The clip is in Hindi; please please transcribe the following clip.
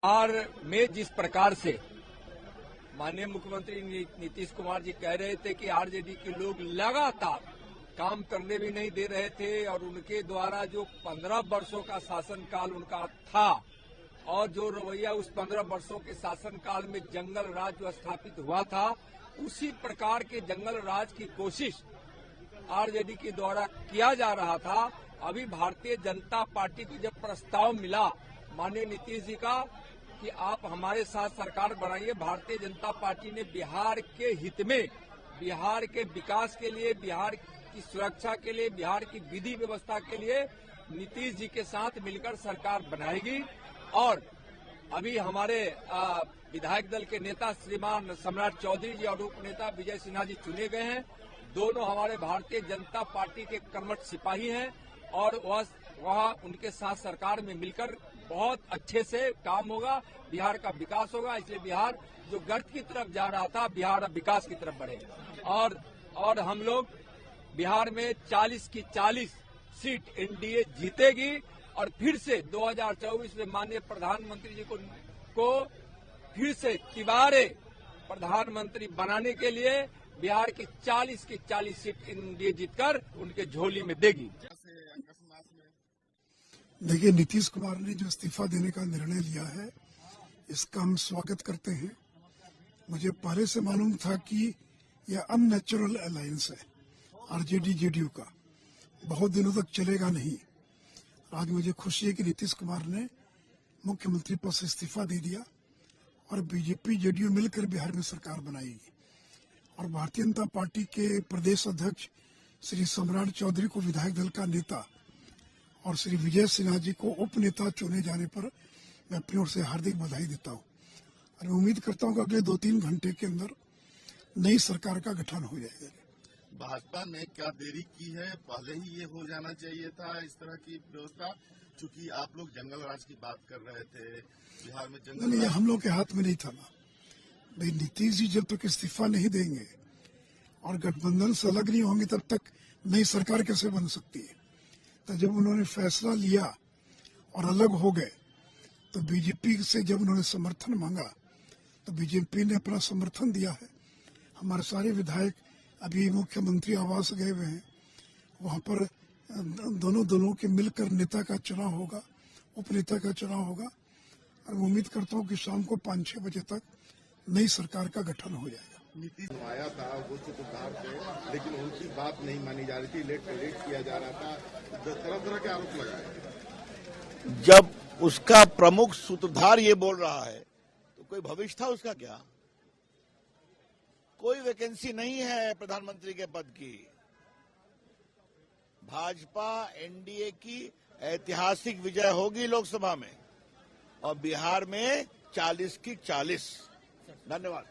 बिहार में जिस प्रकार से माननीय मुख्यमंत्री नीतीश कुमार जी कह रहे थे कि आरजेडी के लोग लगातार काम करने भी नहीं दे रहे थे और उनके द्वारा जो 15 वर्षों का शासनकाल उनका था और जो रवैया उस 15 वर्षों के शासनकाल में जंगल राज जो स्थापित हुआ था, उसी प्रकार के जंगल राज की कोशिश आरजेडी के द्वारा किया जा रहा था। अभी भारतीय जनता पार्टी को जब प्रस्ताव मिला माननीय नीतीश जी का कि आप हमारे साथ सरकार बनाइए, भारतीय जनता पार्टी ने बिहार के हित में, बिहार के विकास के लिए, बिहार की सुरक्षा के लिए, बिहार की विधि व्यवस्था के लिए नीतीश जी के साथ मिलकर सरकार बनाएगी। और अभी हमारे विधायक दल के नेता श्रीमान सम्राट चौधरी जी और उप नेता विजय सिन्हा जी चुने गए हैं। दोनों हमारे भारतीय जनता पार्टी के कर्मठ सिपाही हैं और वह उनके साथ सरकार में मिलकर बहुत अच्छे से काम होगा, बिहार का विकास होगा। इसलिए बिहार जो गर्त की तरफ जा रहा था, बिहार अब विकास की तरफ बढ़ेगा और हम लोग बिहार में 40 की 40 सीट एनडीए जीतेगी और फिर से 2024 में माननीय प्रधानमंत्री जी को फिर से तिबारे प्रधानमंत्री बनाने के लिए बिहार की 40 सीट एनडीए जीतकर उनके झोली में देगी। देखिए, नीतीश कुमार ने जो इस्तीफा देने का निर्णय लिया है, इसका हम स्वागत करते हैं। मुझे पहले से मालूम था कि यह अननेचुरल अलायंस है आरजेडी जेडीयू का, बहुत दिनों तक चलेगा नहीं। आज मुझे खुशी है कि नीतीश कुमार ने मुख्यमंत्री पद से इस्तीफा दे दिया और बीजेपी जेडीयू मिलकर बिहार में सरकार बनाएगी और भारतीय जनता पार्टी के प्रदेश अध्यक्ष श्री सम्राट चौधरी को विधायक दल का नेता और श्री विजय सिन्हा जी को उप नेता चुने जाने पर मैं अपनी ओर से हार्दिक बधाई देता हूं और मैं उम्मीद करता हूं कि अगले 2-3 घंटे के अंदर नई सरकार का गठन हो जाएगा। भाजपा ने क्या देरी की है? पहले ही ये हो जाना चाहिए था इस तरह की व्यवस्था, चूंकि आप लोग जंगल राज की बात कर रहे थे। बिहार में जंगल नहीं, हम लोग के हाथ में नहीं था ना भाई। नीतीश जी जब तक इस्तीफा नहीं देंगे और गठबंधन से अलग नहीं होंगे तब तक नई सरकार कैसे बन सकती है। तो जब उन्होंने फैसला लिया और अलग हो गए तो बीजेपी से जब उन्होंने समर्थन मांगा तो बीजेपी ने अपना समर्थन दिया है। हमारे सारे विधायक अभी मुख्यमंत्री आवास गए हुए हैं, वहां पर दोनों दलों के मिलकर नेता का चुनाव होगा, उपनेता का चुनाव होगा और मैं उम्मीद करता हूँ कि शाम को 5-6 बजे तक नई सरकार का गठन हो जाएगा। नीतीश आया था वो सूत्रधार थे, लेकिन उनकी बात नहीं मानी जा रही थी, लेट किया जा रहा था, तरह के आरोप लगाए। जब उसका प्रमुख सूत्रधार ये बोल रहा है तो कोई भविष्य था उसका क्या? कोई वैकेंसी नहीं है प्रधानमंत्री के पद की। भाजपा एनडीए की ऐतिहासिक विजय होगी लोकसभा में और बिहार में 40 की 40। धन्यवाद।